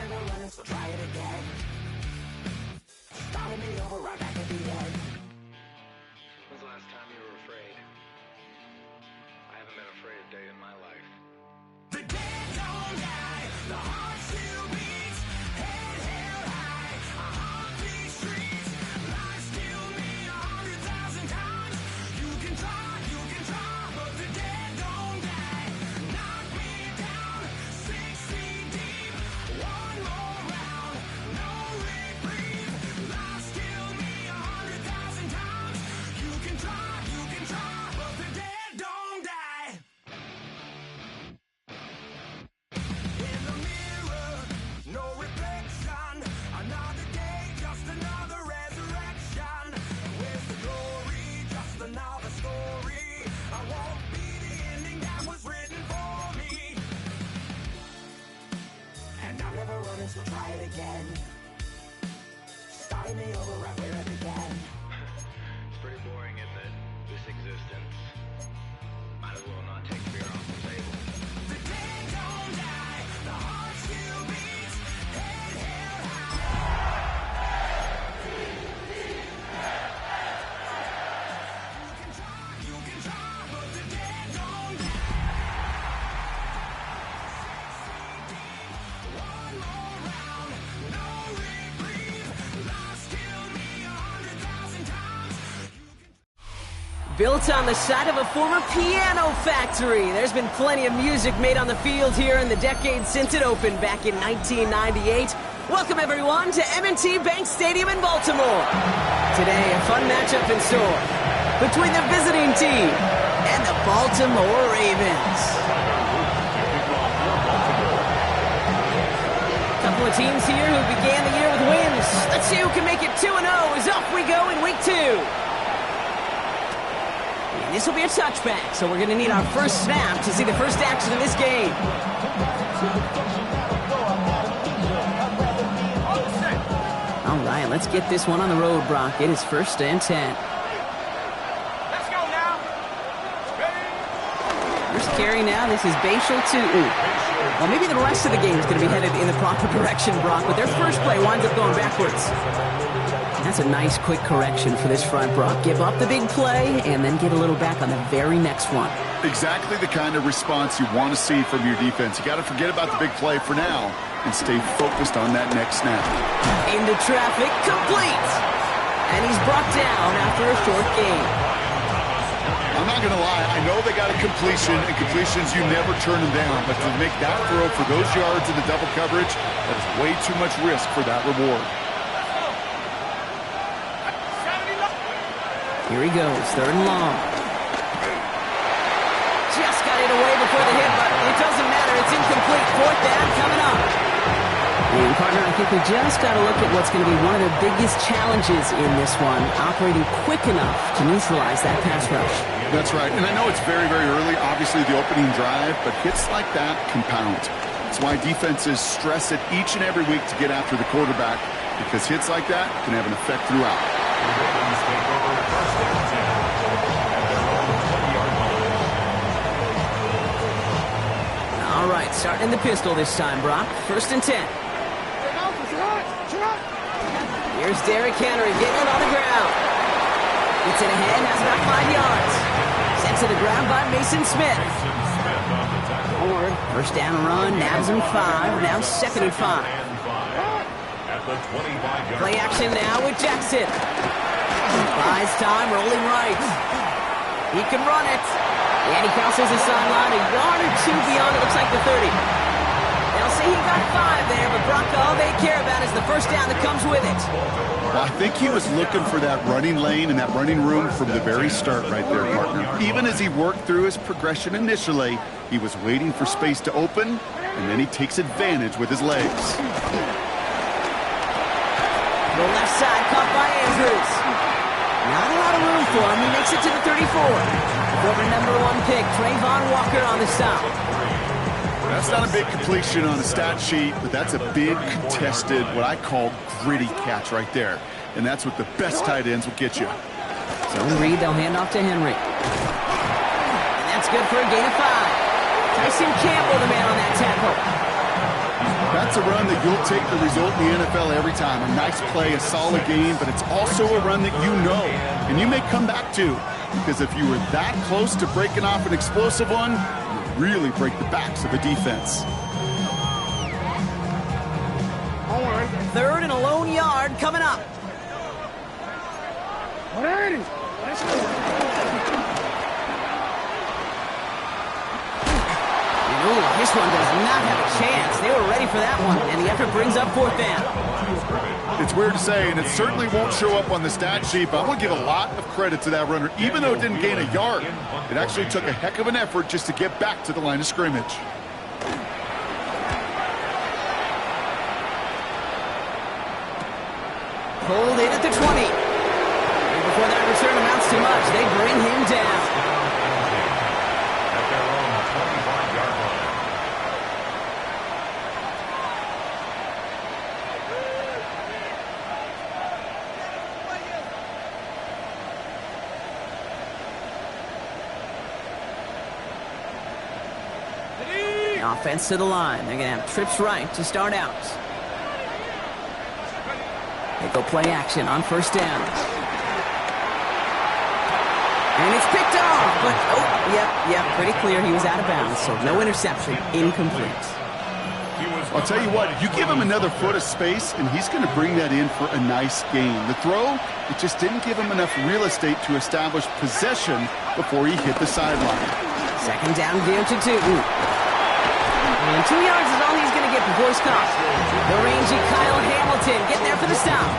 never running, so try it again. Starting me over right back at the end. When's the last time you were afraid? I haven't been afraid a day in my life. The dead don't die, the heart still beats, head held high, I haunt these streets, lies kill me 100,000 times. You can try, but the dead don't die. Knock me down, 6 feet deep, one more round, no reprieve. Lies kill me 100,000 times. You can try, but the dead don't die. In the mirror, no reflection. Another day, just another resurrection. Where's the glory? Just another story. I won't be the ending that was written for me. And I'm never running, so try it again. Starting me over right where it began. It's pretty boring, isn't it? This existence. Might as well not take fear off the table. The dead don't die, the heart still beats, head held high. You can try, but the dead don't die. 6 feet deep, one more round, no reprieve. Lies kill me 100,000 times. Built on the site of a former piano factory, there's been plenty of music made on the field here in the decade since it opened back in 1998. Welcome everyone to M&T Bank Stadium in Baltimore. Today, a fun matchup in store between the visiting team and the Baltimore Ravens. Couple of teams here who began the year with wins. Let's see who can make it 2-0 as off we go in week 2. And this will be a touchback, so we're going to need our first snap to see the first action of this game. All right, let's get this one on the road, Brock. It is 1st and 10. Let's go now. First carry now, this is Bashal to... Well, maybe the rest of the game is going to be headed in the proper direction, Brock, but their first play winds up going backwards. That's a nice quick correction for this front, Brock. Give up the big play and then get a little back on the very next one. Exactly the kind of response you want to see from your defense. You got to forget about the big play for now and stay focused on that next snap. Into traffic, complete! And he's brought down after a short game. I'm not going to lie, I know they got a completion, and completions, you never turn them down. But to make that throw for those yards in the double coverage, that is way too much risk for that reward. Here he goes, 3rd and long. Just got it away before the hit, but it doesn't matter. It's incomplete. 4th down coming up. And partner, I think we just got to look at what's going to be one of the biggest challenges in this one, operating quick enough to neutralize that pass rush. That's right, and I know it's very, very early, obviously the opening drive, but hits like that compound. That's why defenses stress it each and every week to get after the quarterback, because hits like that can have an effect throughout. All right, starting in the pistol this time, Brock. 1st and 10. Here's Derrick Henry getting it on the ground. Gets it ahead, has about 5 yards. Sent to the ground by Mason Smith. Forward, 1st down run, nabs him 5, now 2nd and 5. Play action now with Jackson. Buys time, rolling right. He can run it. And he crosses the sideline a yard or 2 beyond, it looks like the 30. They'll say he got 5 there, but Brock, all they care about is the 1st down that comes with it. Well, I think he was looking for that running lane and that running room from the very start right there, partner. Even as he worked through his progression initially, he was waiting for space to open, and then he takes advantage with his legs. The left side caught by Andrews. Not a lot of room for him. He makes it to the 34. Former #1 pick, Trayvon Walker on the stop. That's not a big completion on a stat sheet, but that's a big contested, what I call gritty catch right there. And that's what the best tight ends will get you. Zone read, they'll hand off to Henry. And that's good for a gain of 5. Tyson Campbell, the man on that tackle. That's a run that you'll take the result in the NFL every time. A nice play, a solid game, but it's also a run that you know and you may come back to. Because if you were that close to breaking off an explosive one, you really break the backs of the defense. Third and a lone yard coming up. Ooh, this one does not have a chance. They were ready for that one, and the effort brings up fourth down. It's weird to say, and it certainly won't show up on the stat sheet, but I want to give a lot of credit to that runner. Even though it didn't gain a yard, it actually took a heck of an effort just to get back to the line of scrimmage. Pulled in at the 20. Before that return amounts to much, they bring him down. At their own 25-yard line. The offense to the line. They're going to have trips right to start out. They go play action on first down. And it's picked off, but, oh, yep, pretty clear he was out of bounds, so no interception, incomplete. I'll tell you what, you give him another foot of space, and he's going to bring that in for a nice gain. The throw, it just didn't give him enough real estate to establish possession before he hit the sideline. Second down, give to Tootin. And 2 yards is all he's going to get before he's caught. The rangy Kyle Hamilton getting there for the stop.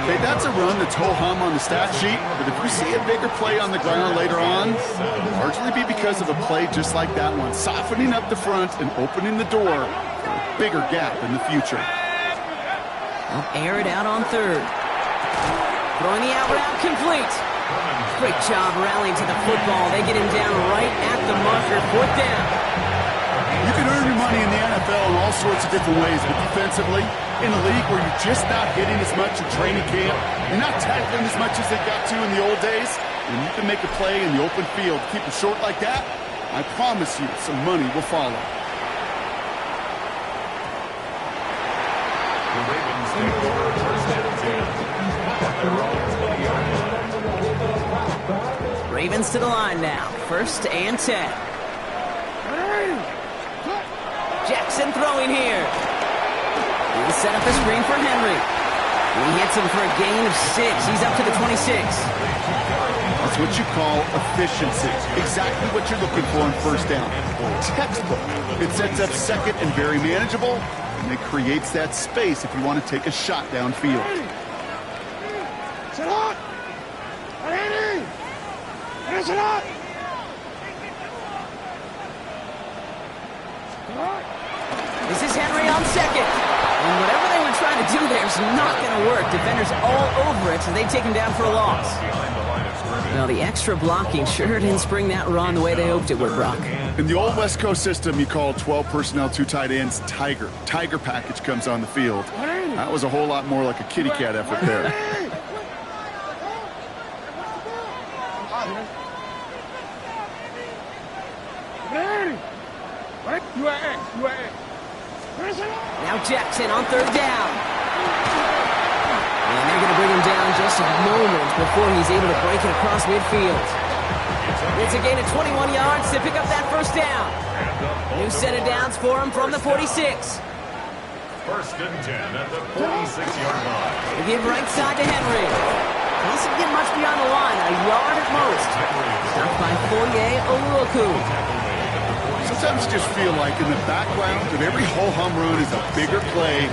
Okay, that's a run that's ho-hum on the stat sheet, but if you see a bigger play on the ground later on, it'll largely be because of a play just like that one, softening up the front and opening the door for a bigger gap in the future. They'll air it out on third. Throwing the out route complete. Great job rallying to the football. They get him down right at the marker. Fourth down. You can earn your money in the NFL in all sorts of different ways, but defensively, in a league where you're just not hitting as much in training camp, you're not tackling as much as they got to in the old days, and you can make a play in the open field, keep it short like that, I promise you some money will follow. Ravens to the line now. First and 10. Jackson throwing here. He'll set up a screen for Henry. He hits him for a gain of 6. He's up to the 26. That's what you call efficiency. Exactly what you're looking for on first down. Textbook. It sets up second and very manageable, and it creates that space if you want to take a shot downfield. Sit up! Ready! Sit up! This is Henry on second. And whatever they were trying to do there is not going to work. Defenders all over it, so they take him down for a loss. Well, the extra blocking sure didn't spring that run the way they hoped it would, Brock. In the old West Coast system, you call 12 personnel, 2 tight ends, Tiger. Tiger package comes on the field. That was a whole lot more like a kitty cat effort there. Now Jackson on third down. And they're going to bring him down just a moment before he's able to break it across midfield. It's a gain of 21 yards to pick up that first down. New set of downs for him from the 46. First and 10 at the 46-yard line. They give right side to Henry. Doesn't get much beyond the line, a yard at most. Stopped by Foye Oluoku. Sometimes you just feel like in the background of every ho-hum run is a bigger play.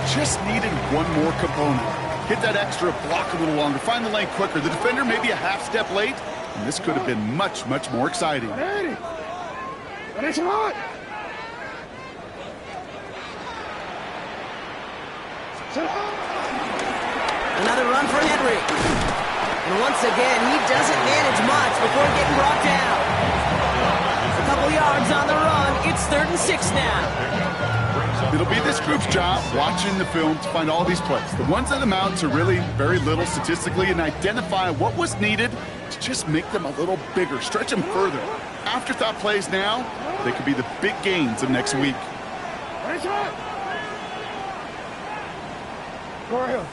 Just needed one more component. Hit that extra, block a little longer, find the lane quicker. The defender maybe a half step late, and this could have been much, much more exciting. Ready! Sit up! Sit up! Another run for Henry. And once again, he doesn't manage much before getting brought down. A couple yards on the run. It's 3rd and 6 now. It'll be this group's job watching the film to find all these plays. The ones that amount to really very little statistically and identify what was needed to just make them a little bigger, stretch them further. Afterthought plays now, they could be the big gains of next week. Finish it! Go ahead.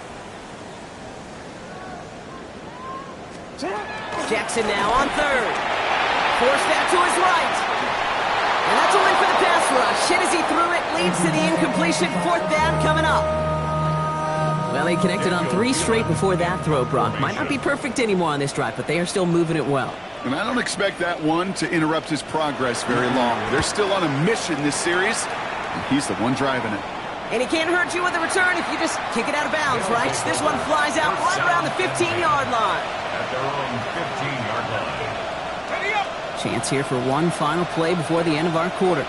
Set up! Jackson now on third. Forced that to his right. And that's a win for the pass rush. Hit as he threw it, leads to the incompletion. Fourth down coming up. Well, he connected on 3 straight before that throw, Brock. Might not be perfect anymore on this drive, but they are still moving it well. And I don't expect that one to interrupt his progress very long. They're still on a mission this series, and he's the one driving it. And he can't hurt you with the return if you just kick it out of bounds, right? This one flies out right around the 15-yard line. At their own 15-yard line. Chance here for one final play before the end of our quarter.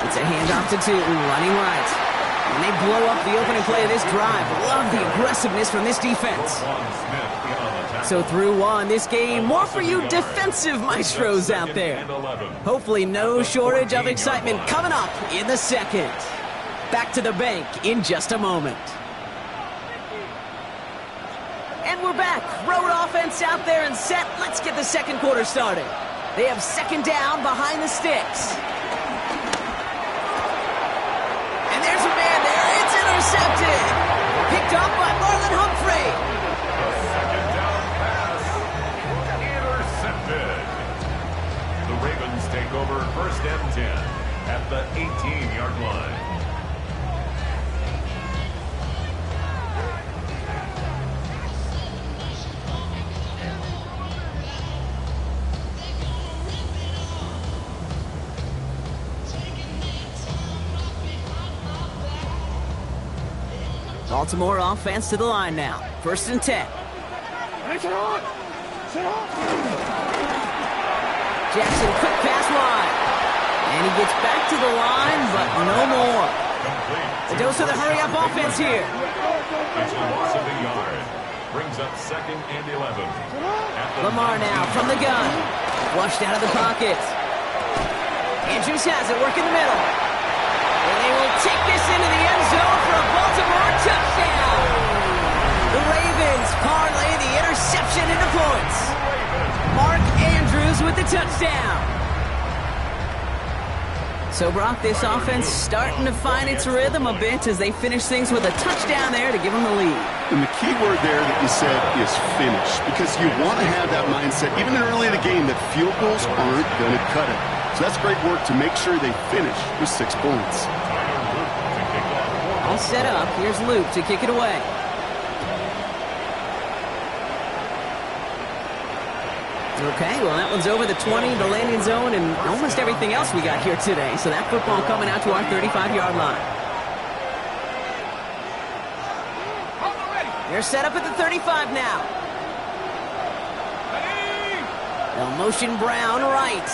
It's a handoff to Tootin, running right. And they blow up the opening play of this drive. Love the aggressiveness from this defense. So through one, this game, more for you defensive maestros out there. Hopefully no shortage of excitement coming up in the second. Back to the bank in just a moment. And we're back. Road offense out there and set. Let's get the second quarter started. They have second down behind the sticks. And there's a man there. It's intercepted. Picked up by Marlon Humphrey. The second down pass. Intercepted. The Ravens take over first and 10 at the 18-yard line. Baltimore offense to the line now. First and 10. Finish it on! Sit up! Jackson, quick pass wide. And he gets back to the line, but no more. A dose of the hurry-up offense here. It's a loss of a yard. Brings up second and 11. Lamar now from the gun. Flushed out of the pocket. Andrews has it, work in the middle. And they will take this into the end zone for a Baltimore touchdown. The Ravens parlay the interception into points. Mark Andrews with the touchdown. So, Brock, this offense starting to find its rhythm a bit as they finish things with a touchdown there to give them the lead. And the key word there that you said is finish, because you want to have that mindset, even early in the game, that field goals aren't going to cut it. So that's great work to make sure they finish with 6 points. All set up. Here's Luke to kick it away. Okay, well, that one's over the 20, the landing zone, and almost everything else we got here today. So that football coming out to our 35-yard line. They're set up at the 35 now. They'll motion Brown right.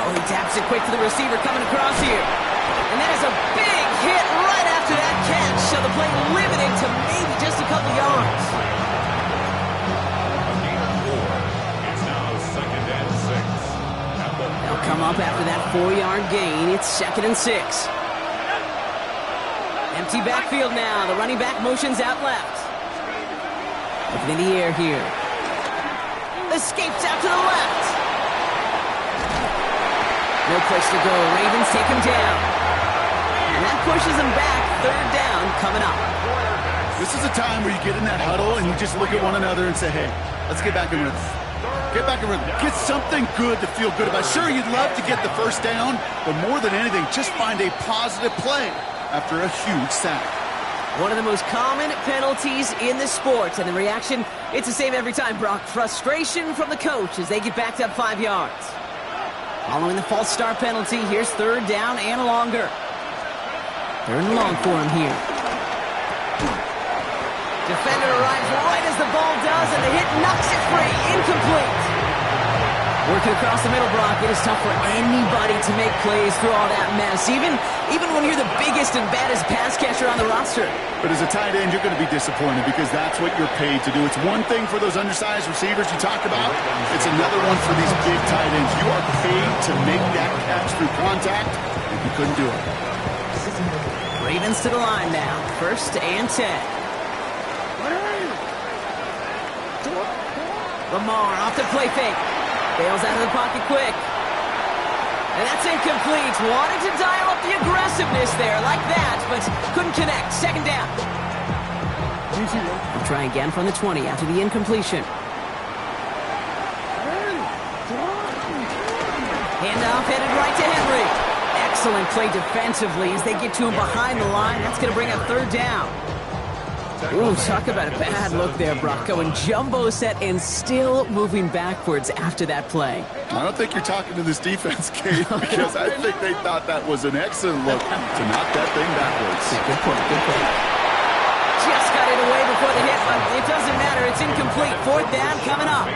Oh, he taps it quick to the receiver coming across here. And that is a big hit right after that catch. So the play limited to maybe just a couple yards. They'll come up after that 4-yard gain. It's second and 6. Empty backfield now. The running back motions out left. Looking in the air here. Escapes out to the left. No place to go. Ravens take him down. And that pushes him back. Third down coming up. This is a time where you get in that huddle and you just look at one another and say, hey, let's get back in rhythm. Get back in rhythm. Get something good to feel good about. Sure, you'd love to get the first down, but more than anything, just find a positive play after a huge sack. One of the most common penalties in the sport, and the reaction, it's the same every time, Brock. Frustration from the coach as they get backed up 5 yards. Following the false start penalty, here's third down and longer. Third and long for him here. Defender arrives right as the ball does, and the hit knocks it free. Incomplete. Working across the middle, Brock, it is tough for anybody to make plays through all that mess, even when you're the biggest and baddest pass catcher on the roster. But as a tight end, you're going to be disappointed because that's what you're paid to do. It's one thing for those undersized receivers you talk about. It's another one for these big tight ends. You are paid to make that catch through contact, and you couldn't do it. Ravens to the line now. First and 10. Lamar off the play fake. Bails out of the pocket quick. And that's incomplete. Wanted to dial up the aggressiveness there like that, but couldn't connect. Second down. We'll try again from the 20 after the incompletion. Handoff headed right to Henry. Excellent play defensively as they get to him behind the line. That's going to bring up third down. Ooh, talk about a bad look there, Brock. Going jumbo set and still moving backwards after that play. I don't think you're talking to this defense, Kate, because I think they thought that was an excellent look to knock that thing backwards. Good point, good point. Just got it away before the hit, but it doesn't matter. It's incomplete. Fourth down coming up.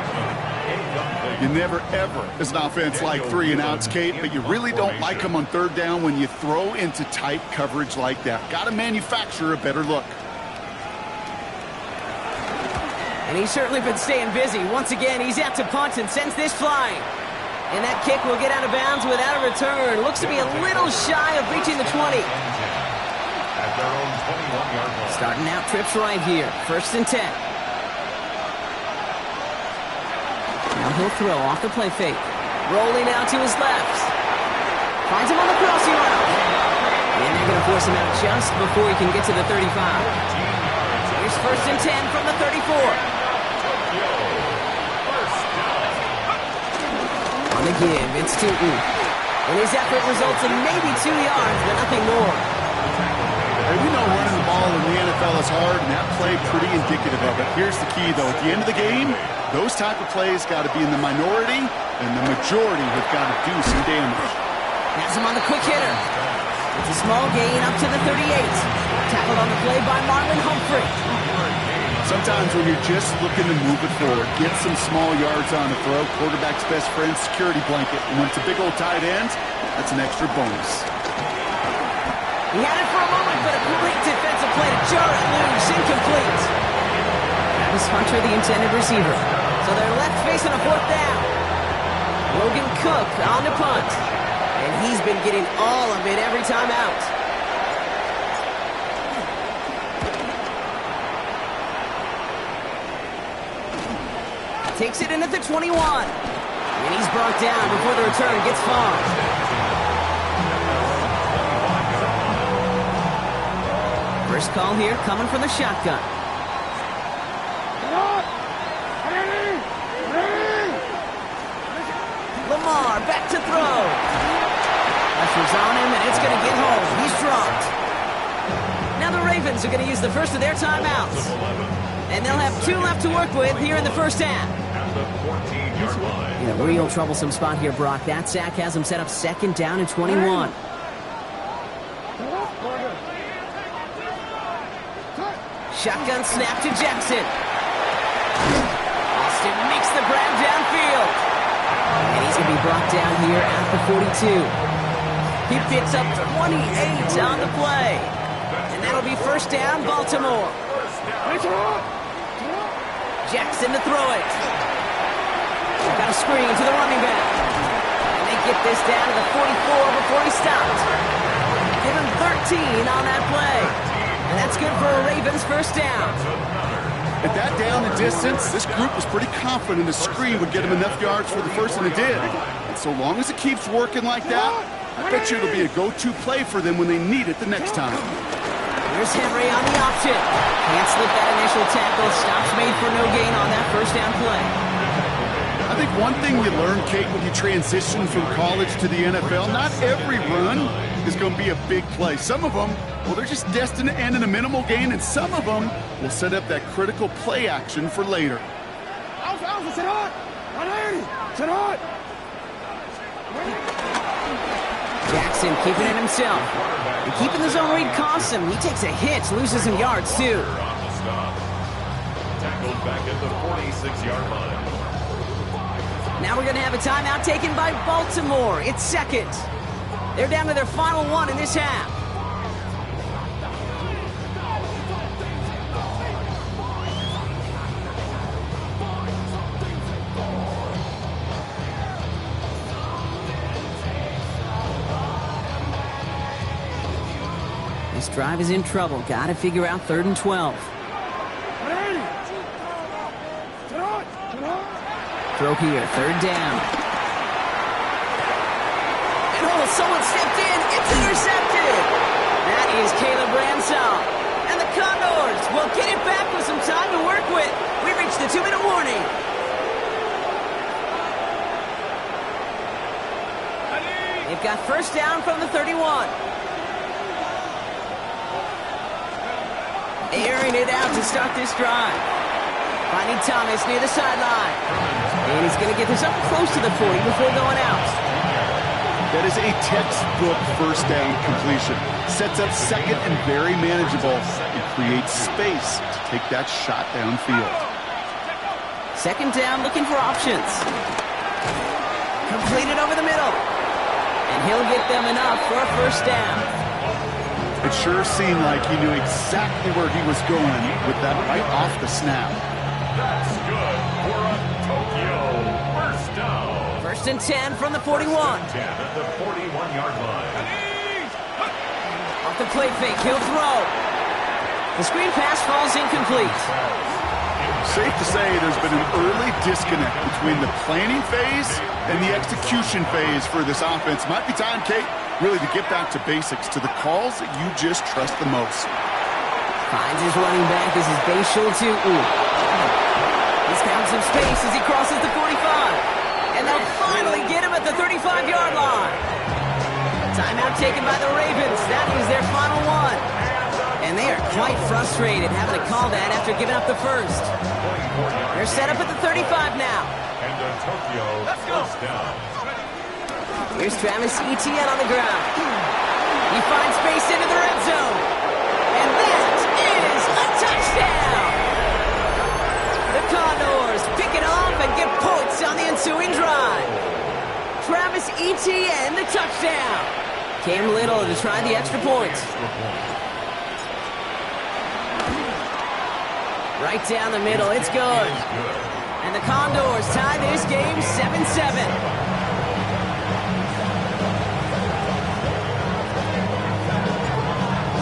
You never, ever, as an offense, like 3 and outs, Kate, but you really don't like them on third down when you throw into tight coverage like that. Got to manufacture a better look. And he's certainly been staying busy. Once again, he's out to punt and sends this flying. And that kick will get out of bounds without a return. Looks to be a little shy of reaching the 20. Starting out trips right here. First and 10. Now he'll throw off the play fake. Rolling out to his left. Finds him on the crossing route. And they're going to force him out just before he can get to the 35. Here's first and 10 from the 34. On the give, it's Tootin. And his effort results in maybe 2 yards, but nothing more. And we know running the ball in the NFL is hard, and that play pretty indicative of it. Here's the key, though. At the end of the game, those type of plays got to be in the minority, and the majority have got to do some damage. Has him on the quick hitter. It's a small gain up to the 38. Tackled on the play by Marlon Humphrey. Sometimes when you're just looking to move it forward, get some small yards on the throw, quarterback's best friend, security blanket. And when it's a big old tight end, that's an extra bonus. He had it for a moment, but a great defensive play to jar it loose. Incomplete. That was Hunter, the intended receiver. So they're left facing a fourth down. Logan Cook on the punt. And he's been getting all of it every time out. Takes it in at the 21. And he's brought down before the return gets far. First call here coming from the shotgun. Lamar back to throw. Pressure's on him, and it's going to get home. He's dropped. Now the Ravens are going to use the first of their timeouts. And they'll have 2 left to work with here in the first half. In a real troublesome spot here, Brock. That sack has him set up second down and 21. Shotgun snap to Jackson. Austin makes the grab downfield. And he's going to be brought down here at the 42. He picks up 28 on the play. And that'll be first down, Baltimore. Jackson to throw it. Got a screen to the running back. And they get this down to the 44 before he stopped. Give him 13 on that play. And that's good for a Ravens first down. At that down and distance, this group was pretty confident the screen would get him enough yards for the first, and it did. And so long as it keeps working like that, I bet you it'll be a go-to play for them when they need it the next time. Here's Henry on the option. Can't slip that initial tackle. Stops made for no gain on that first down play. I think one thing you learn, Kate, when you transition from college to the NFL, not every run is going to be a big play. Some of them, well, they're just destined to end in a minimal gain, and some of them will set up that critical play action for later. Jackson keeping it himself. And keeping the zone read costs him. He takes a hit, loses some yards too. Tackled back at the 46-yard line. Now we're going to have a timeout taken by Baltimore. It's second. They're down to their final one in this half. This drive is in trouble. Got to figure out 3rd and 12. Throw here, 3rd down. someone stepped in. It's intercepted. That is Caleb Ransall. And the Condors will get it back with some time to work with. We reached the 2-minute warning. They've got first down from the 31. Airing it out to start this drive. Finding Thomas near the sideline. And he's going to get this up close to the 40 before going out. That is a textbook first down completion. Sets up second and very manageable and creates space to take that shot downfield. Second down, looking for options. Completed over the middle. And he'll get them enough for a first down. It sure seemed like he knew exactly where he was going with that right off the snap. That's good for a Tokyo first down. First and 10 from the 41. 10 at the 41-yard line. Off the play fake, he'll throw. The screen pass falls incomplete. Safe to say there's been an early disconnect between the planning phase and the execution phase for this offense. Might be time, Kate, really to get back to basics, to the calls that you just trust the most. Finds his running back. This is Bayshul to He's found some space as he crosses the 45. And they'll finally get him at the 35-yard line. Timeout taken by the Ravens. That is their final one. And they are quite frustrated having to call that after giving up the first. They're set up at the 35 now. And the Tokyo first down. Here's Travis Etienne on the ground. He finds space into the red zone. And that is a touchdown. The Condors pick it off and get points on the ensuing drive. Travis Etienne, the touchdown. Cam Little to try the extra points. Right down the middle, it's good. And the Condors tie this game 7-7.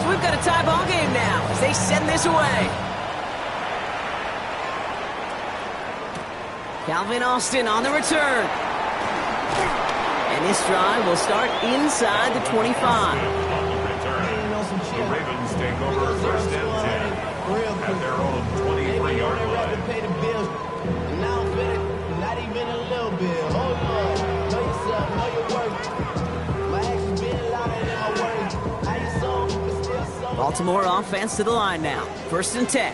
We've got a tie ball game now as they send this away. Calvin Austin on the return. And this drive will start inside the 25. On the return, the Ravens take over first and 10 at their own 23-yard line. Pay the bills. And now I'm finished. Not even a little bit. Hold on. Know yourself. Know your worth. My actions being louder than my words. How you so? Baltimore offense to the line now. First and 10.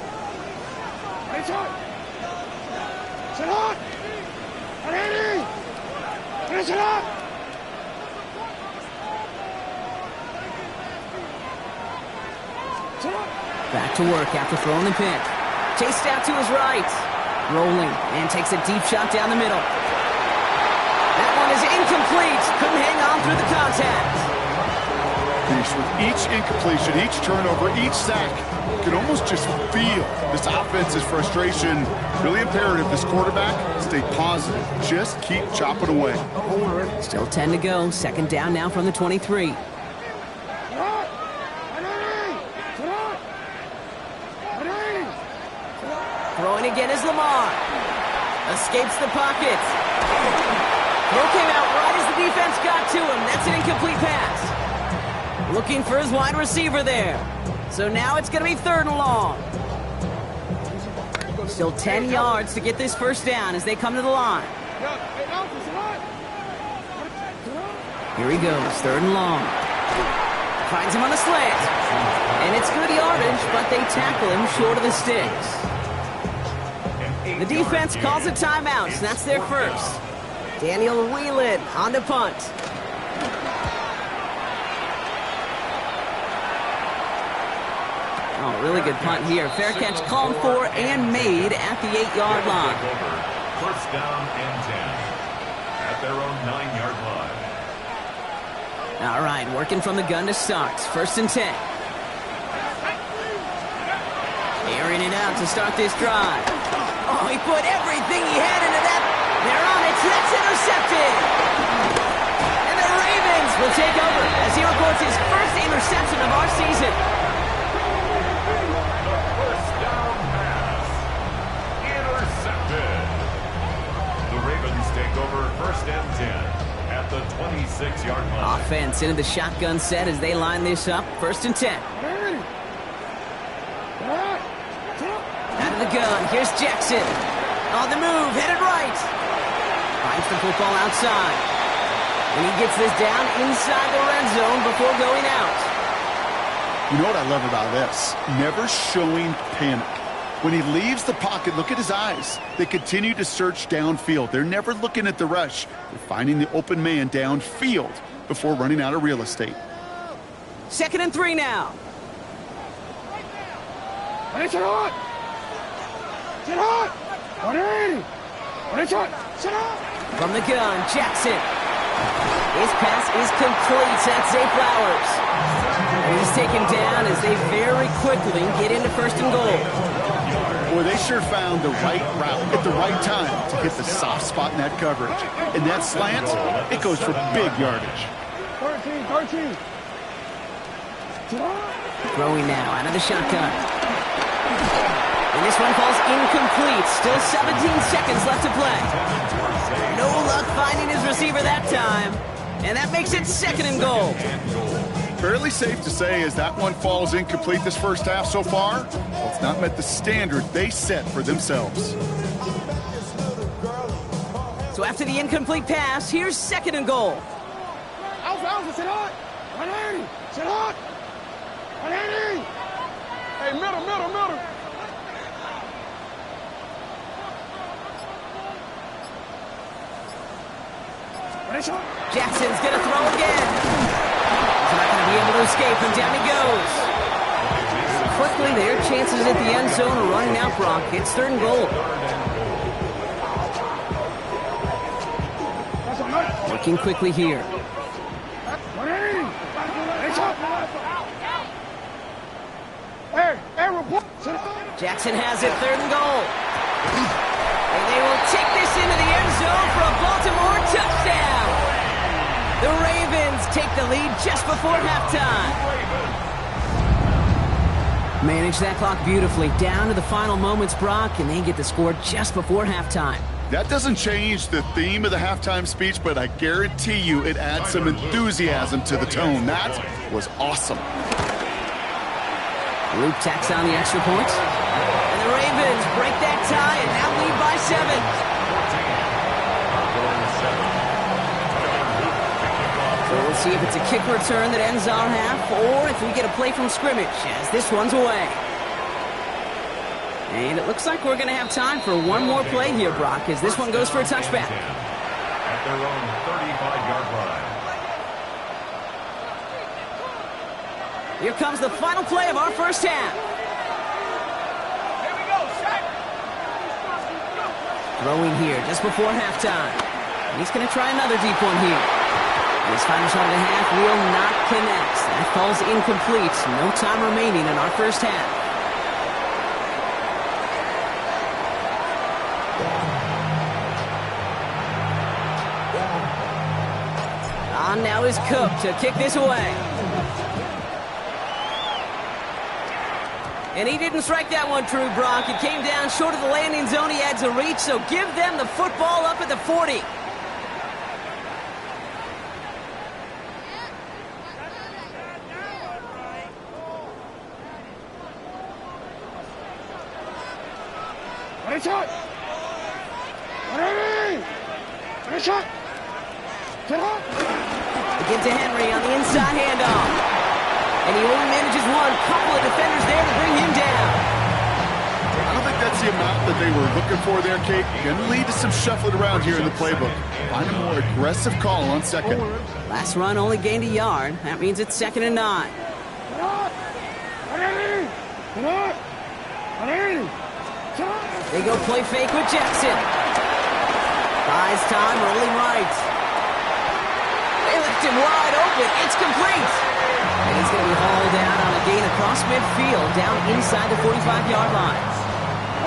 Back to work after throwing the pick. Chased out to his right. Rolling and takes a deep shot down the middle. That one is incomplete. Couldn't hang on through the contact. With each incompletion, each turnover, each sack, you can almost just feel this offense's frustration. Really imperative this quarterback stay positive. Just keep chopping away. Still 10 to go. Second down now from the 23. Throwing again is Lamar. Escapes the pocket. Throw came out right as the defense got to him. That's an incomplete pass. Looking for his wide receiver there. So now it's going to be third and long. Still 10 yards to get this first down as they come to the line. Here he goes, third and long. Finds him on the slant. And it's good yardage, but they tackle him short of the sticks. The defense calls a timeout, and that's their first. Daniel Whelan on the punt. Oh, really good punt here. Fair catch called for and made at the 8-yard line. First down and 10 at their own 9-yard line. All right, working from the gun to start. First and 10. Airing it out to start this drive. Oh, he put everything he had into that. They're on it. That's intercepted. And the Ravens will take over as he records his first interception of our season. First down pass. Intercepted. The Ravens take over first and 10 at the 26-yard line. Offense into the shotgun set as they line this up. 1st and 10. Out of the gun, here's Jackson. On the move, headed right. Finds the football outside. And he gets this down inside the red zone before going out. You know what I love about this? Never showing panic. When he leaves the pocket, look at his eyes. They continue to search downfield. They're never looking at the rush. They're finding the open man downfield before running out of real estate. 2nd and 3 now. From the gun, Jackson. His pass is complete. That's Zay Flowers. And he's taken down as they very quickly get into 1st and goal. Boy, they sure found the right route at the right time to hit the soft spot in that coverage. And that slant, it goes for big yardage. 13. Throwing now out of the shotgun. And this one falls incomplete. Still 17 seconds left to play. No luck finding his receiver that time. And that makes it 2nd and goal. Fairly safe to say as that one falls incomplete this first half so far, well, it's not met the standard they set for themselves. So after the incomplete pass, here's 2nd and goal. Hey, middle. Jackson's going to throw again. He's not going to be able to escape, and down he goes. Quickly, their chances at the end zone are running out, Brock. It's 3rd and goal. Working quickly here. Jackson has it, 3rd and goal. And they will take this into the end zone for a Baltimore touchdown. The Ravens take the lead just before halftime. Manage that clock beautifully down to the final moments, Brock, and they get the score just before halftime. That doesn't change the theme of the halftime speech, but I guarantee you it adds some enthusiasm to the tone. That was awesome. Luke tacks on the extra points. And the Ravens break that tie and now lead by 7. So we'll see if it's a kick return that ends our half or if we get a play from scrimmage as this one's away. And it looks like we're going to have time for one more play here, Brock, as this one goes for a touchback. At their own 35-yard line. Here comes the final play of our first half. Here we go, Shaq. Throwing here just before halftime. And he's going to try another deep one here. And his final shot of the half will not connect. That falls incomplete. No time remaining in our first half. On now is Cook to kick this away. And he didn't strike that one true, Brock. It came down short of the landing zone. He adds a reach, so give them the football up at the 40. Again to Henry on the inside handoff. And he only manages one. Couple of defenders there to bring him down. I don't think that's the amount that they were looking for there, Kate. Going to lead to some shuffling around here in the playbook. Find a more aggressive call on second. Last run only gained a yard. That means it's 2nd and 9. They go play fake with Jackson. Buys time, rolling right. They left him wide open. It's complete. And he's going to be hauled down on a gain across midfield, down inside the 45-yard line.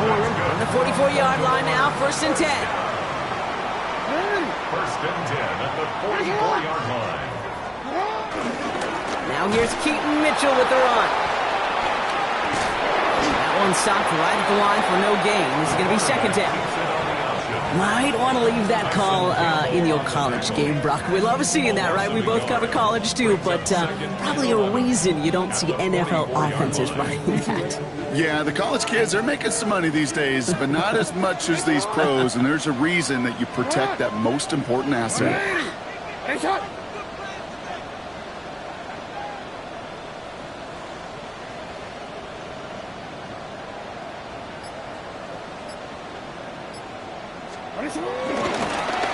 On the 44-yard line now, 1st and 10. 1st and 10 at the 44-yard line. Now here's Keaton Mitchell with the run. That one stopped right at the line for no gain. This is going to be 2nd down. Might want to leave that call in your college game, Brock. We love seeing that, right? We both cover college, too, but probably a reason you don't see NFL offenses running that. Yeah, the college kids are making some money these days, but not as much as these pros, and there's a reason that you protect that most important asset. Hey, shot.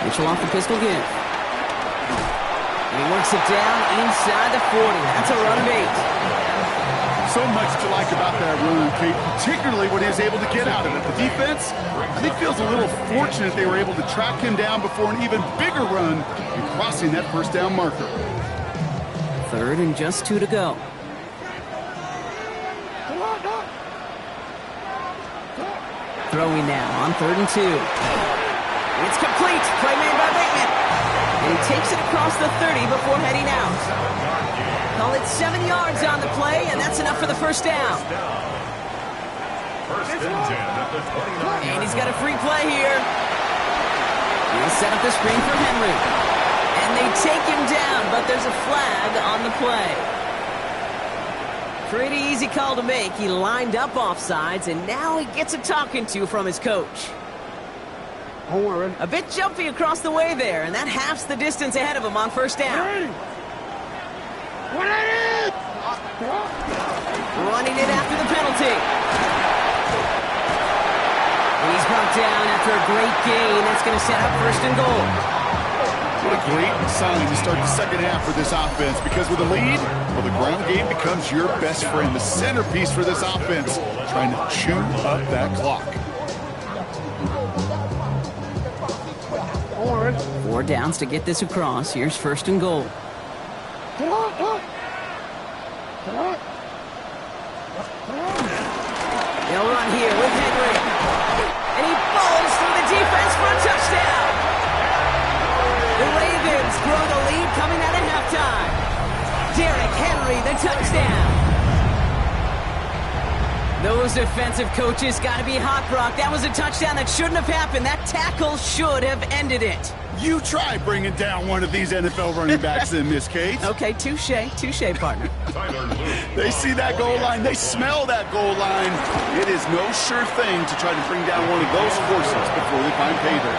Mitchell off the pistol give. And he works it down inside the 40. That's a run of 8. So much to like about that run, Kate, particularly when he was able to get out of it. The defense, I think, feels a little fortunate they were able to track him down before an even bigger run and crossing that first down marker. 3rd and just 2 to go. Throwing now on 3rd and 2. It's complete. Play made by Bateman. And he takes it across the 30 before heading out. Call it 7 yards on the play, and that's enough for the first down. First and 10 at the 29. And he's got a free play here. He'll set up the screen for Henry. And they take him down, but there's a flag on the play. Pretty easy call to make. He lined up offsides, and now he gets a talking to from his coach. Don't worry. A bit jumpy across the way there, and that halves the distance ahead of him on first down. Running it after the penalty. And he's brought down after a great gain. That's going to set up 1st and goal. What a great sign to start the second half for this offense, because with a lead, well, the ground game becomes your best friend, the centerpiece for this offense, trying to chew up that clock. 4 downs to get this across. Here's 1st and goal. They'll run here with Henry. And he falls through the defense for a touchdown. The Ravens grow the lead coming out of halftime. Derrick Henry, the touchdown. Those defensive coaches got to be hot, Brock. That was a touchdown that shouldn't have happened. That tackle should have ended it. You try bringing down one of these NFL running backs in, Miss Kate. Okay, touche, partner. They see that goal line. They smell that goal line. It is no sure thing to try to bring down one of those horses before they find payday.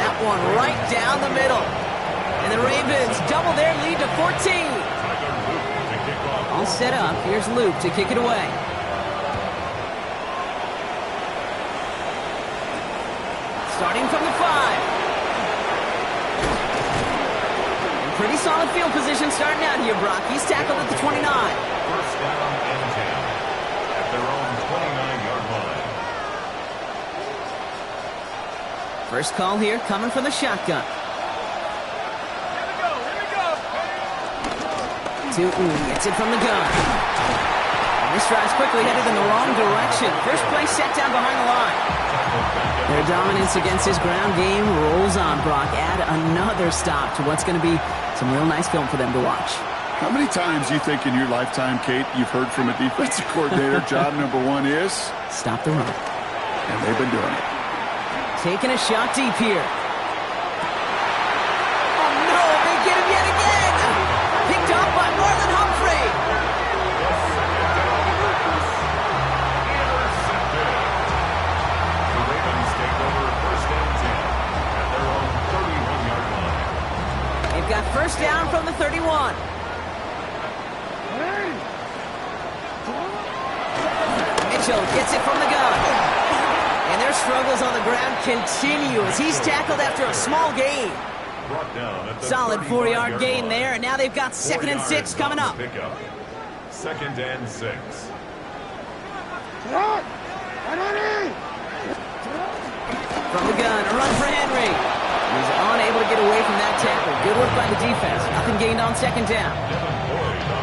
That one right down the middle. And the Ravens double their lead to 14. All set up. Here's Luke to kick it away. Starting from the 5. Pretty solid field position starting out here, Brock. He's tackled at the 29. First down and 10 at their own 29-yard line. First call here coming from the shotgun. Gets it from the gun. And this drive's quickly headed in the wrong direction. First play set down behind the line. Their dominance against his ground game rolls on, Brock. Add another stop to what's going to be some real nice film for them to watch. How many times do you think in your lifetime, Kate, you've heard from a defensive coordinator, job number 1 is? Stop the run. And they've been doing it. Taking a shot deep here. Oh no, they get him yet again! Picked off by Marlon Humphrey. The Ravens take over first and 10 at their own 31-yard line. They've got first down from the 31. Mitchell gets it from the gun. And their struggles on the ground continue as he's tackled after a small gain. Brought down at the Solid 4-yard 35-yard gain line. there, and now they've got 2nd and 6 coming up. Pickup. 2nd and 6. From the gun, a run for Henry. He's unable to get away from that tackle. Good work by the defense. Nothing gained on 2nd down.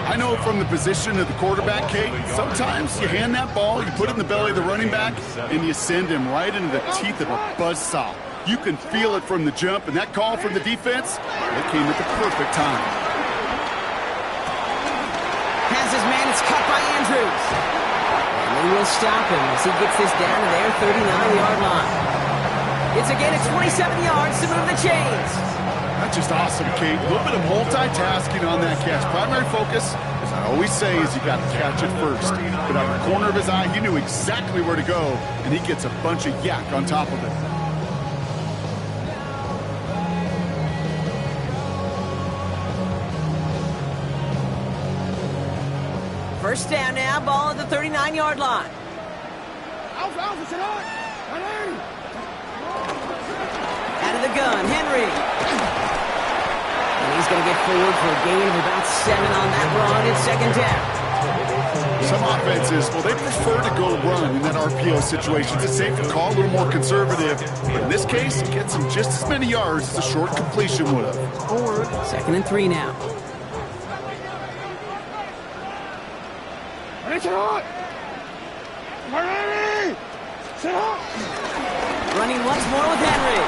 I know from the position of the quarterback, Kate, sometimes you hand that ball, you put it in the belly of the running back, and you send him right into the teeth of a buzzsaw. You can feel it from the jump, and that call from the defense, it came at the perfect time. Has his man, it's cut by Andrews. And they will stop him as he gets this down to their 39-yard line. It's a gain of 27 yards to move the chains. That's just awesome, Kate. A little bit of multitasking on that catch. Primary focus, as I always say, is you got to catch it first. But out of the corner of his eye, he knew exactly where to go, and he gets a bunch of yak on top of it. First down now, ball at the 39-yard line. Out of the gun, Henry. And he's going to get forward for a gain of about 7 on that run. It's second down. Some offenses, well, they prefer to go run in that RPO situation. It's a safer call, a little more conservative. But in this case, it gets him just as many yards as a short completion would have. Second and 3 now. Running once more with Henry.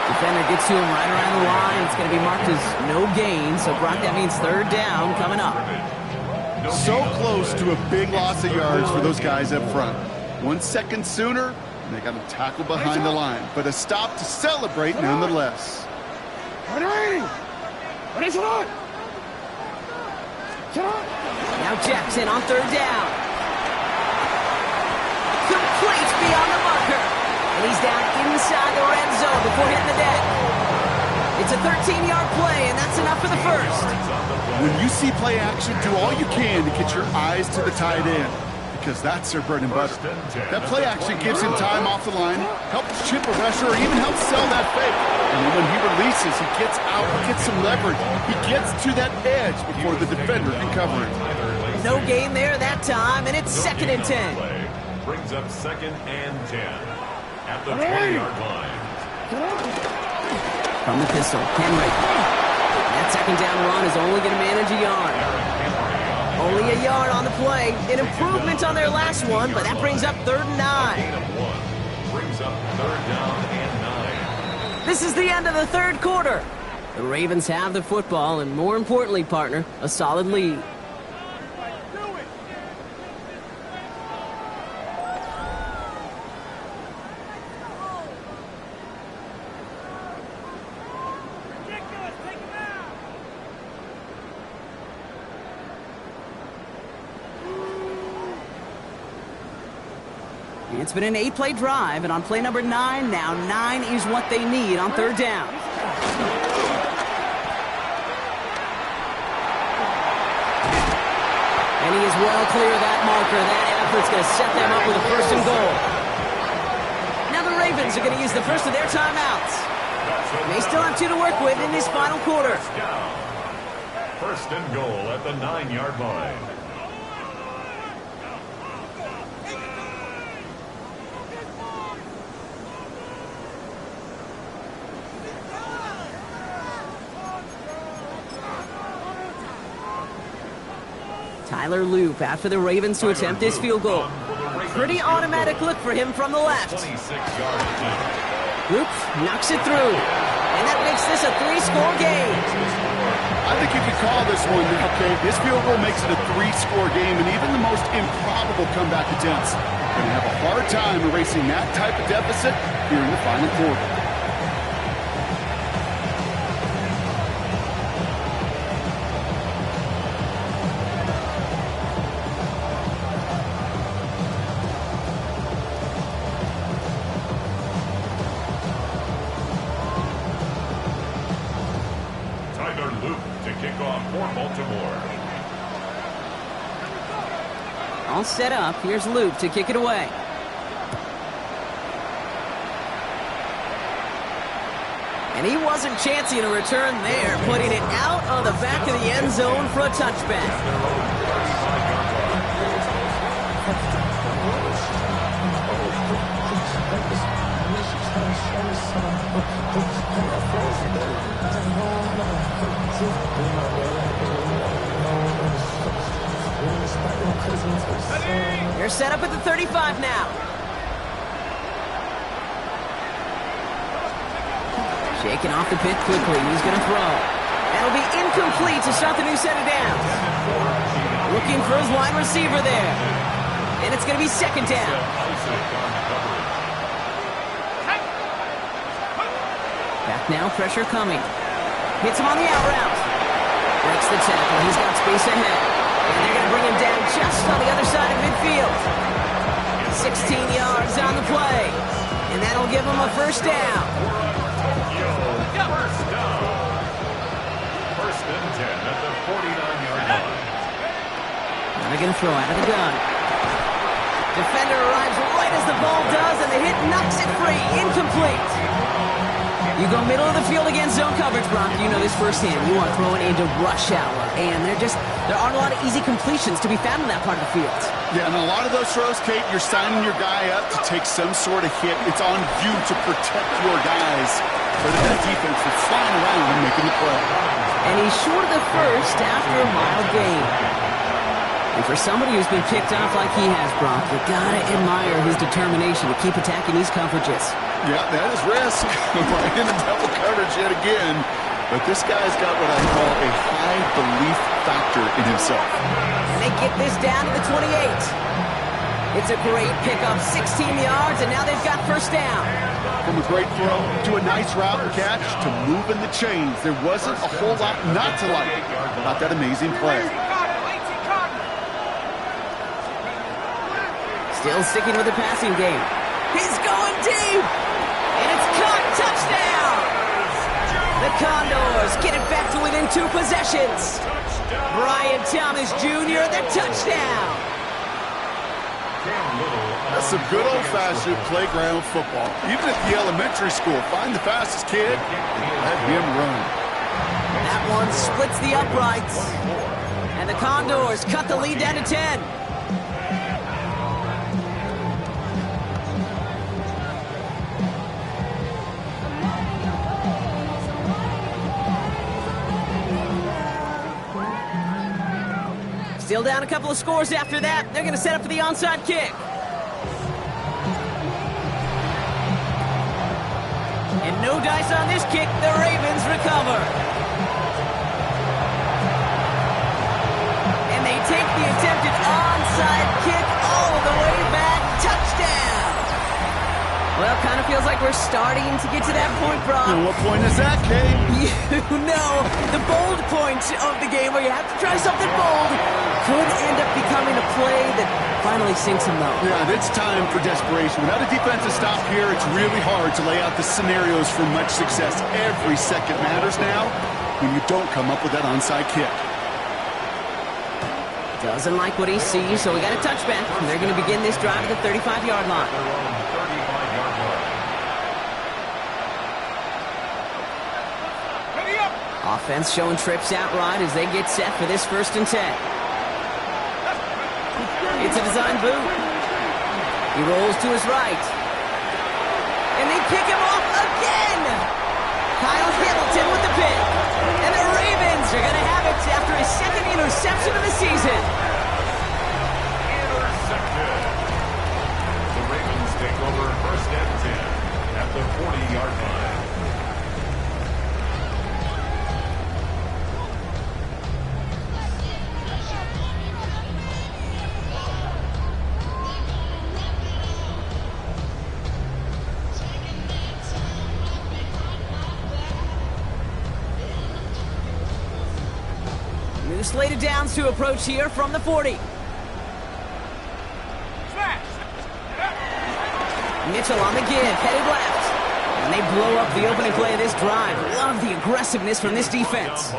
Defender gets to him right around the line. It's going to be marked as no gain. So, Brock, that means third down coming up. So close to a big loss of yards for those guys up front. 1 second sooner, and they got him tackled behind the line. But a stop to celebrate nonetheless. Now Jackson on third down. Complete beyond the marker. And he's down inside the red zone before hitting the deck. It's a 13-yard play, and that's enough for the first. When you see play action, do all you can to get your eyes to the tight end, because that's their bread and butter. That play action gives him time off the line, helps chip a rusher, or even helps sell that fake. And then when he releases, he gets out, gets some leverage. He gets to that edge before the defender can cover him. No gain there that time, and it's second and 10. Brings up second and 10 at the 20-yard line. From the pistol, Henry. That second down run is only going to manage a yard. Only a yard on the play. An improvement on their last one, but that brings up third and 9. Brings up third down and 9. This is the end of the third quarter. The Ravens have the football, and more importantly, partner, a solid lead. It's been an 8-play drive, and on play number 9, now 9 is what they need on third down. And he is well clear of that marker. That effort's going to set them up with a first and goal. Now the Ravens are going to use the first of their timeouts. They still have 2 to work with in this final quarter. First and goal at the 9-yard line. Tyler Loop after the Ravens to attempt this field goal. Pretty automatic look for him from the left. Loop knocks it through. And that makes this a 3-score game. I think you could call this one now, Kate. This field goal makes it a 3-score game, and even the most improbable comeback attempts are going to have a hard time erasing that type of deficit here in the final quarter. All set up. Here's Loop to kick it away. And he wasn't chancing a return there, putting it out on the back of the end zone for a touchback. They're set up at the 35 now. Shaking off the pit quickly. He's going to throw. That'll be incomplete to start the new set of downs. Looking for his wide receiver there. And it's going to be second down. now, pressure coming. Hits him on the out route. Breaks the tackle. He's got space ahead. And they're going to bring him down just on the other side of midfield. 16 yards on the play. And that'll give him a first down. First down. First and 10 at the 49-yard line. Now they're going to throw out of the gun. Defender arrives right as the ball does, and the hit knocks it free. Incomplete. You go middle of the field against zone coverage, Brock. You know this firsthand. You want to throw it into rush hour. And there aren't a lot of easy completions to be found in that part of the field. Yeah, and a lot of those throws, Kate, you're signing your guy up to take some sort of hit. It's on you to protect your guys. But that defense is flying around and making the play. And he's short of the first after a mild gain. And for somebody who's been picked off like he has, Brock, you gotta admire his determination to keep attacking these coverages. Yeah, that is risk. Right in the double coverage yet again. But this guy's got what I call a high belief factor in himself. And they get this down to the 28. It's a great pickup, 16 yards, and now they've got first down. From a great throw to a nice route and catch to moving the chains, there wasn't a whole lot not to like about that amazing play. Still sticking with the passing game. He's going deep! And it's caught! Touchdown! The Condors get it back to within 2 possessions. Brian Thomas Jr., the touchdown! That's some good old-fashioned playground football. Even at the elementary school, find the fastest kid and let him run. That one splits the uprights. And the Condors cut the lead down to 10. Still down a couple of scores after that. They're going to set up for the onside kick. And no dice on this kick. The Ravens recover. And they take the attempted onside kick all the way back. Touchdown! Well, kind of feels like we're starting to get to that point, Brock. And what point is that, Kate? You know, the bold point of the game where you have to try something bold could end up becoming a play that finally sinks him, though. Yeah, it's time for desperation. Without a defensive stop here, it's really hard to lay out the scenarios for much success. Every second matters now when you don't come up with that onside kick. Doesn't like what he sees, so we got a touchback. And they're going to begin this drive at the 35-yard line. Offense showing trips out right as they get set for this 1st and 10. It's a design boot. He rolls to his right. And they pick him off again! Kyle Hamilton with the pick. And the Ravens are going to have it after his 2nd interception of the season. Intercepted. The Ravens take over 1st and 10 at the 40-yard line. New slated downs to approach here from the 40. Mitchell on the give, headed left. And they blow up the opening play of this drive. Love the aggressiveness from this defense.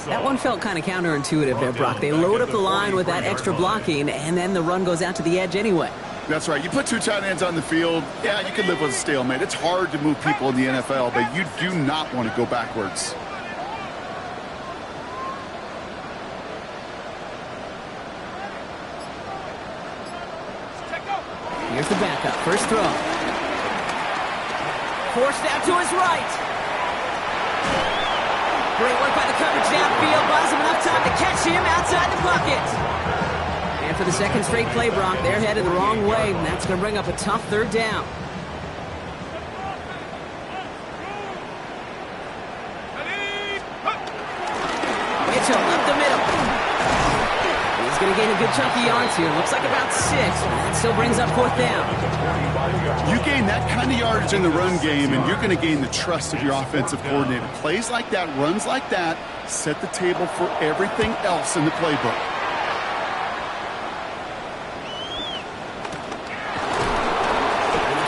That one felt kind of counterintuitive there, Brock. They load up the line with that extra blocking, and then the run goes out to the edge anyway. That's right. You put 2 tight ends on the field, yeah, you can live with a stalemate. It's hard to move people in the NFL, but you do not want to go backwards. Here's the backup. First throw. Forced out to his right. Great work by the coverage downfield. Buys him enough time to catch him outside the pocket. And for the 2nd straight play, Brock, they're headed the wrong way, and that's going to bring up a tough 3rd down. Mitchell up the middle. He's going to gain a good chunk of yards here. Looks like about 6, but that still brings up 4th down. You gain that kind of yardage in the run game, and you're going to gain the trust of your offensive coordinator. Plays like that, runs like that, set the table for everything else in the playbook.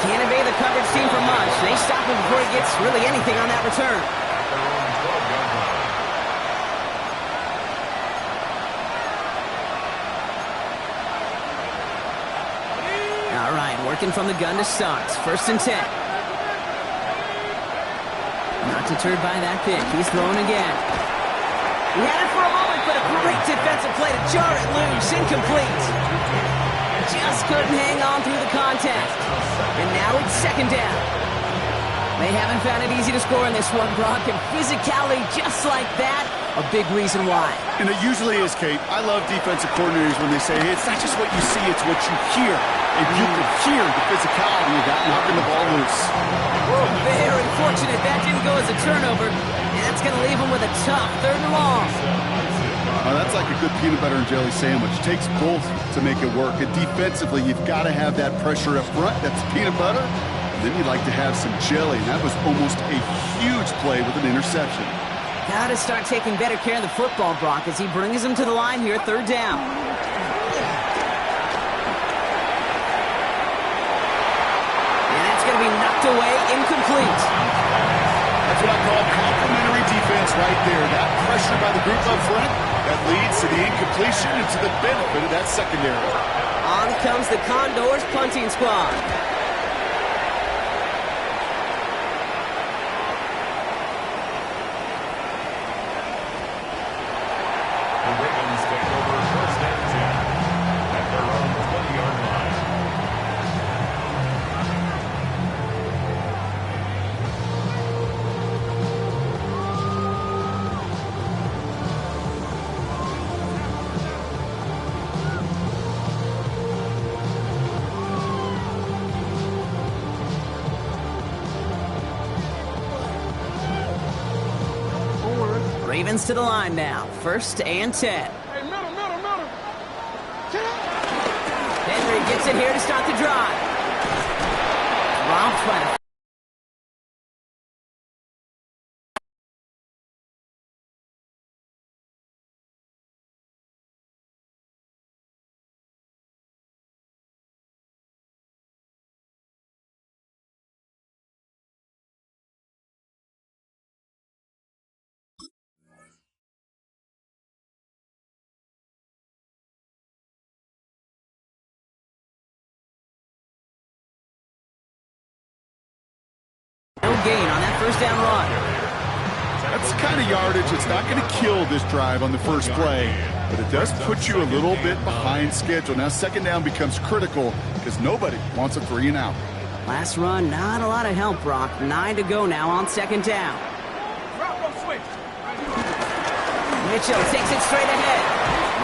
Can't evade the coverage team for much. They stop him before he gets really anything on that return. All right, working from the gun to start. 1st and 10. Not deterred by that pick. He's throwing again. He had it for a moment, but a great defensive play to jar it loose. Incomplete. Just couldn't hang on through the contact. And now it's 2nd down. They haven't found it easy to score in this one, Brock, and physicality just like that, a big reason why. And it usually is, Kate. I love defensive coordinators when they say, hey, it's not just what you see, it's what you hear. And you can hear the physicality of that knocking the ball loose. Woo, very fortunate that didn't go as a turnover. And that's going to leave him with a tough 3rd and long. That's like a good peanut butter and jelly sandwich. It takes both to make it work. And defensively, you've got to have that pressure up front. That's peanut butter. And then you'd like to have some jelly. And that was almost a huge play with an interception. Got to start taking better care of the football, Brock, as he brings him to the line here, 3rd down. And that's going to be knocked away, incomplete. That's what I call complimentary defense right there. That pressure by the group up front, that leads to the incompletion and to the benefit of that secondary. On comes the Condors punting squad. The Ravens take over 1st and 10 at their own 20-yard line. Ravens to the line now. 1st and 10. Hey, middle. Henry gets it here to start the drive. Romped by the gain on that 1st down run. That's the kind of yardage that's not going to kill this drive on the first play, but it does put you a little bit behind schedule. Now 2nd down becomes critical because nobody wants a 3 and out. Last run, not a lot of help, Brock. 9 to go now on 2nd down. Mitchell takes it straight ahead.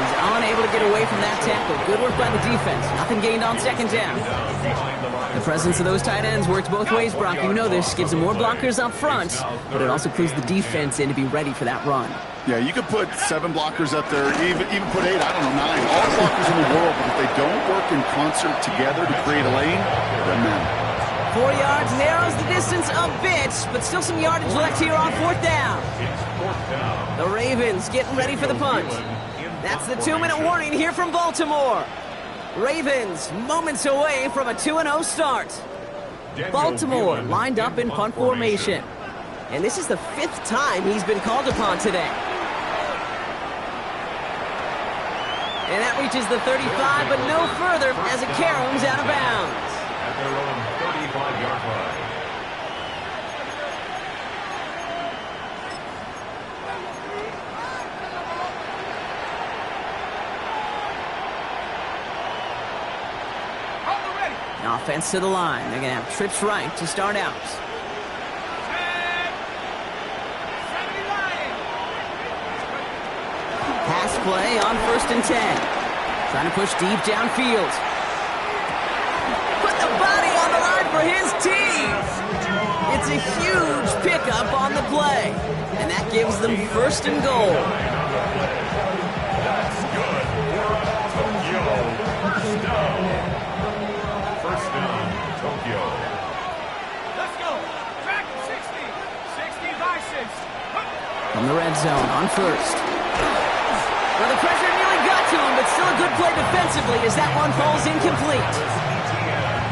He's unable to get away from that tackle. Good work by the defense. Nothing gained on 2nd down. The presence of those tight ends works both ways, Brock. You know this. Gives them more blockers up front, but it also clues the defense in to be ready for that run. Yeah, you could put 7 blockers up there, even put 8, I don't know, 9. All the blockers in the world, but if they don't work in concert together to create a lane, it doesn't matter. 4 yards narrows the distance a bit, but still some yardage left here on 4th down. The Ravens getting ready for the punt. That's the 2-minute warning here from Baltimore. Ravens moments away from a 2-0 start. Baltimore lined up in punt formation. And this is the 5th time he's been called upon today. And that reaches the 35, but no further as it caroms out of bounds. At their own 35-yard line. Offense to the line. They're going to have trips right to start out. Pass play on 1st and 10. Trying to push deep downfield. Put the body on the line for his team. It's a huge pickup on the play. And that gives them 1st and goal. That's good. from the red zone on first. Well, the pressure nearly got to him, but still a good play defensively as that one falls incomplete.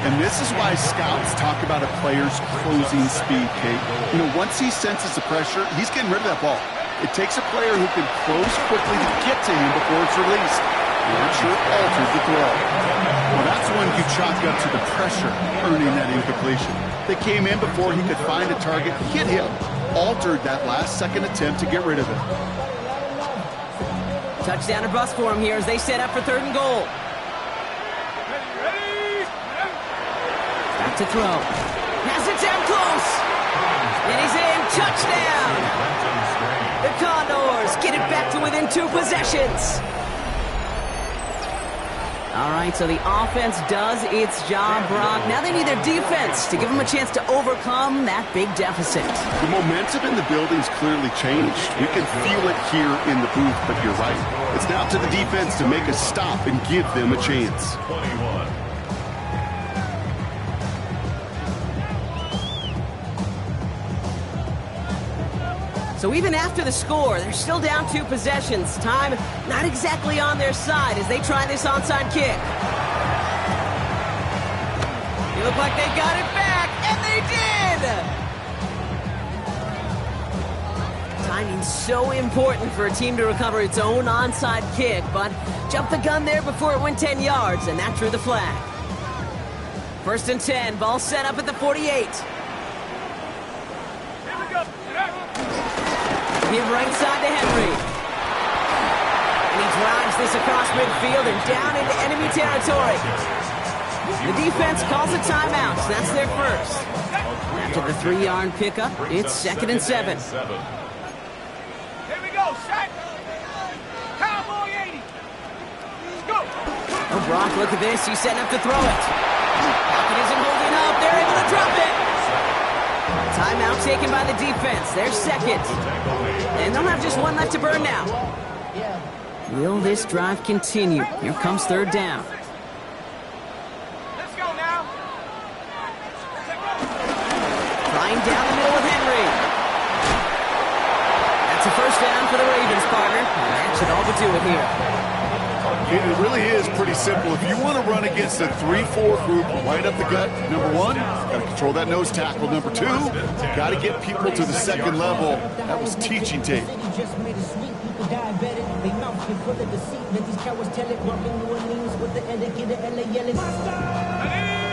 And this is why scouts talk about a player's closing speed, Kate. You know, once he senses the pressure, he's getting rid of that ball. It takes a player who can close quickly to get to him before it's released. The archer altered the throw. Well, that's one you chalk up to the pressure, earning that incompletion. They came in before he could find a target, hit him, altered that last-second attempt to get rid of it. Touchdown or bust for him here as they set up for 3rd and goal. Back to throw. Has it down close. And he's in. Touchdown. The Condors get it back to within 2 possessions. All right, so the offense does its job, Brock. Now they need their defense to give them a chance to overcome that big deficit. The momentum in the building's clearly changed. We can feel it here in the booth, but you're right. It's now to the defense to make a stop and give them a chance. 21. So even after the score, they're still down 2 possessions. Time not exactly on their side as they try this onside kick. They look like they got it back, and they did! Timing's so important for a team to recover its own onside kick, but jumped the gun there before it went 10 yards, and that drew the flag. 1st and 10, ball set up at the 48. Give right side to Henry. And he drives this across midfield and down into enemy territory. The defense calls a timeout, so that's their first. After the 3-yard pickup, it's 2nd and 7. Here we go, set. Cowboy 80. Let's go. Oh, Brock, look at this. He's setting up to throw it. Pocket isn't holding up. They're able to drop it. Timeout taken by the defense. They're second. And they'll have just one left to burn now. Will this drive continue? Here comes 3rd down. Let's go now. Flying down the middle with Henry. That's a 1st down for the Ravens, partner. And that should all but do it here. It really is pretty simple. If you want to run against a 3-4 group right up the gut, number 1, got to control that nose tackle. Number 2, got to get people to the 2nd level. That was teaching tape.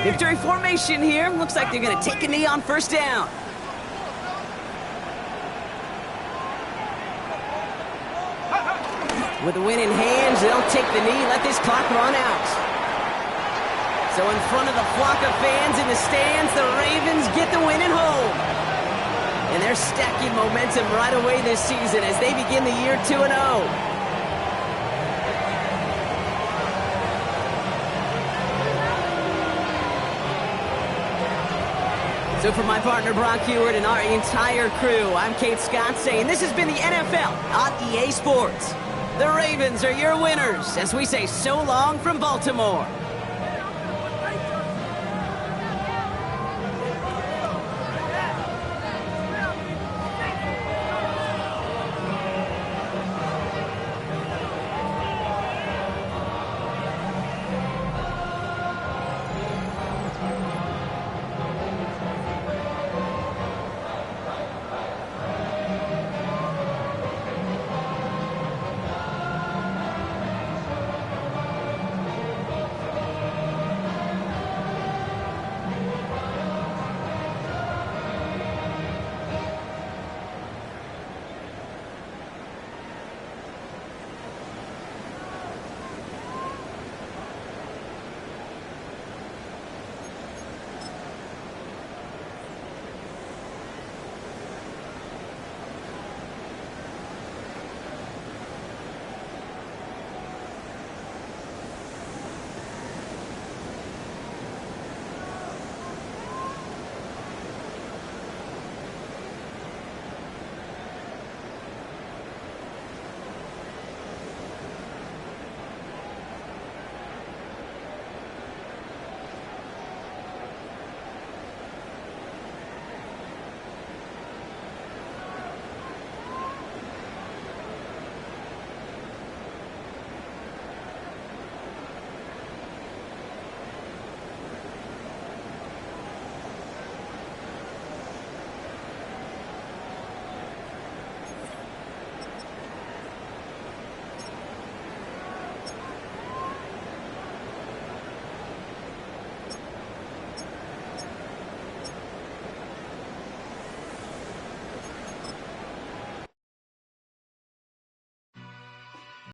Victory formation here. Looks like they're going to take a knee on 1st down. With the win in hands, they'll take the knee, let this clock run out. So in front of the flock of fans in the stands, the Ravens get the win at home. And they're stacking momentum right away this season as they begin the year 2-0. So for my partner Brock Heward and our entire crew, I'm Kate Scott saying this has been the NFL on EA Sports. The Ravens are your winners as we say so long from Baltimore.